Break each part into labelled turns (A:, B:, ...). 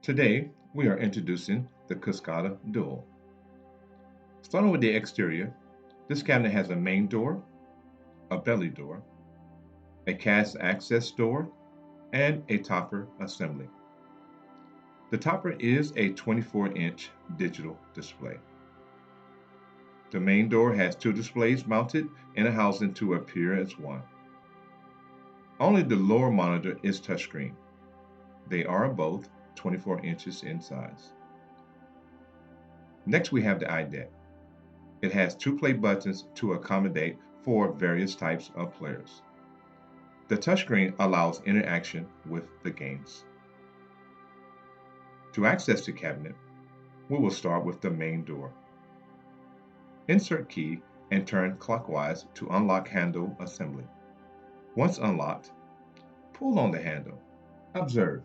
A: Today, we are introducing the Kascada Dual. Starting with the exterior, this cabinet has a main door, a belly door, a cast access door, and a topper assembly. The topper is a 24-inch digital display. The main door has two displays mounted in a housing to appear as one. Only the lower monitor is touchscreen. They are both 24 inches in size. Next, we have the iDeck. It has two play buttons to accommodate for various types of players. The touchscreen allows interaction with the games. To access the cabinet, we will start with the main door. Insert key and turn clockwise to unlock handle assembly. Once unlocked, pull on the handle. Observe,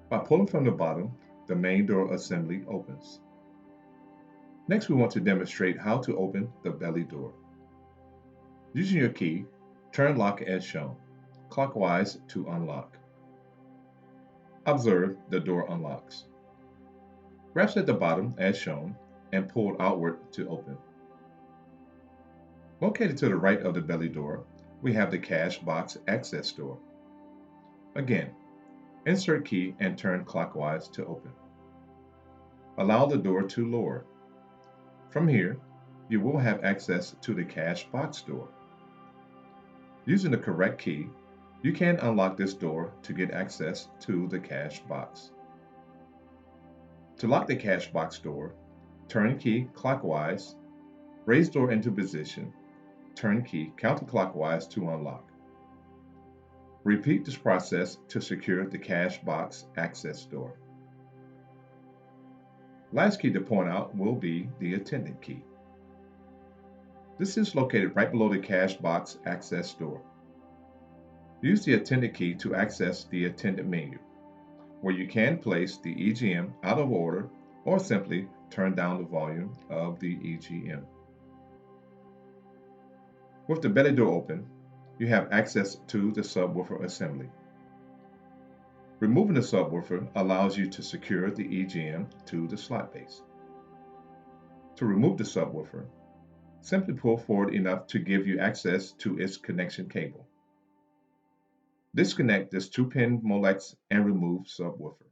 A: by pulling from the bottom, the main door assembly opens. Next, we want to demonstrate how to open the belly door. Using your key, turn lock as shown, clockwise to unlock. Observe the door unlocks. Rest at the bottom as shown and pulled outward to open. Located to the right of the belly door, we have the cash box access door. Again, insert key and turn clockwise to open. Allow the door to lower. From here, you will have access to the cash box door. Using the correct key, you can unlock this door to get access to the cash box. To lock the cash box door, turn key clockwise, raise door into position, turn key counterclockwise to unlock. Repeat this process to secure the cash box access door. Last key to point out will be the attendant key. This is located right below the cash box access door. Use the attendant key to access the attendant menu, where you can place the EGM out of order or simply turn down the volume of the EGM. With the belly door open, you have access to the subwoofer assembly. Removing the subwoofer allows you to secure the EGM to the slot base. To remove the subwoofer, simply pull forward enough to give you access to its connection cable. Disconnect this 2-pin Molex and remove subwoofer.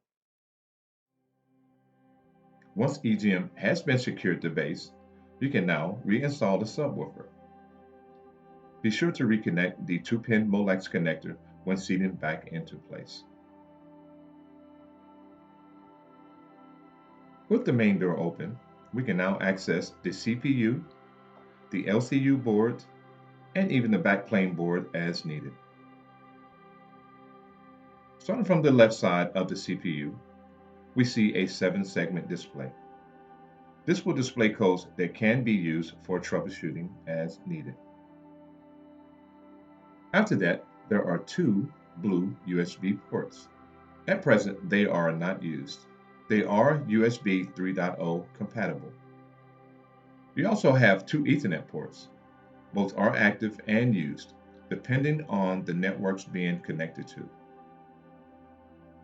A: Once EGM has been secured to base, you can now reinstall the subwoofer. Be sure to reconnect the 2-pin Molex connector when seating back into place. With the main door open, we can now access the CPU, the LCU board, and even the backplane board as needed. Starting from the left side of the CPU, we see a 7-segment display. This will display codes that can be used for troubleshooting as needed. After that, there are 2 blue USB ports. At present, they are not used. They are USB 3.0 compatible. You also have 2 Ethernet ports. Both are active and used, depending on the networks being connected to.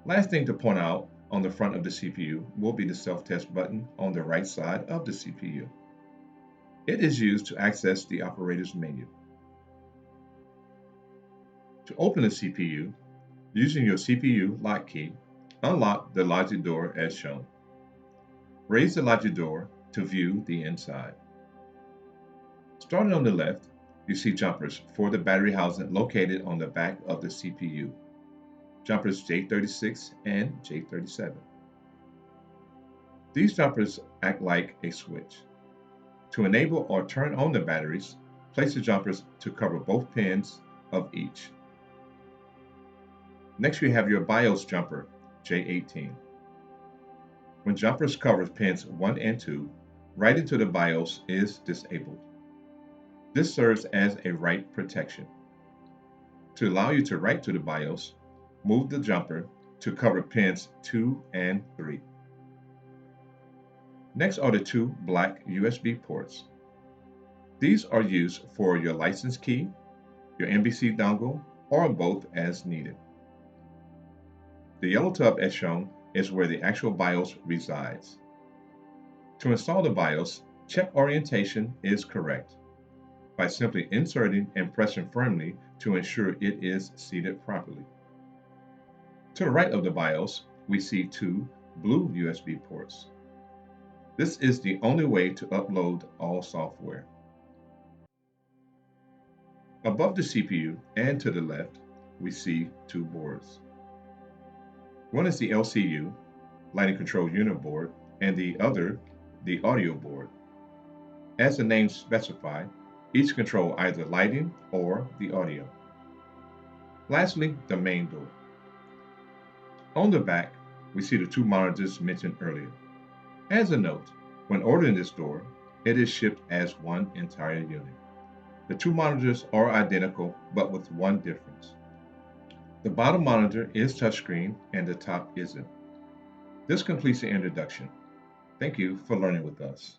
A: Last thing to point out on the front of the CPU will be the self-test button on the right side of the CPU. It is used to access the operator's menu. To open the CPU, using your CPU lock key, unlock the logic door as shown. Raise the logic door to view the inside. Starting on the left, you see jumpers for the battery housing located on the back of the CPU. Jumpers J36 and J37. These jumpers act like a switch. To enable or turn on the batteries, place the jumpers to cover both pins of each. Next, you have your BIOS jumper, J18. When jumpers cover pins 1 and 2, writing to the BIOS is disabled. This serves as a write protection. To allow you to write to the BIOS, move the jumper to cover pins 2 and 3. Next are the 2 black USB ports. These are used for your license key, your NBC dongle, or both as needed. The yellow tub as shown is where the actual BIOS resides. To install the BIOS, check orientation is correct by simply inserting and pressing firmly to ensure it is seated properly. To the right of the BIOS, we see two blue USB ports. This is the only way to upload all software. Above the CPU and to the left, we see two boards. One is the LCU, Lighting Control Unit board, and the other, the audio board. As the names specify, each control either lighting or the audio. Lastly, the main door. On the back, we see the two monitors mentioned earlier. As a note, when ordering this door, it is shipped as one entire unit. The two monitors are identical, but with one difference. The bottom monitor is touchscreen and the top isn't. This completes the introduction. Thank you for learning with us.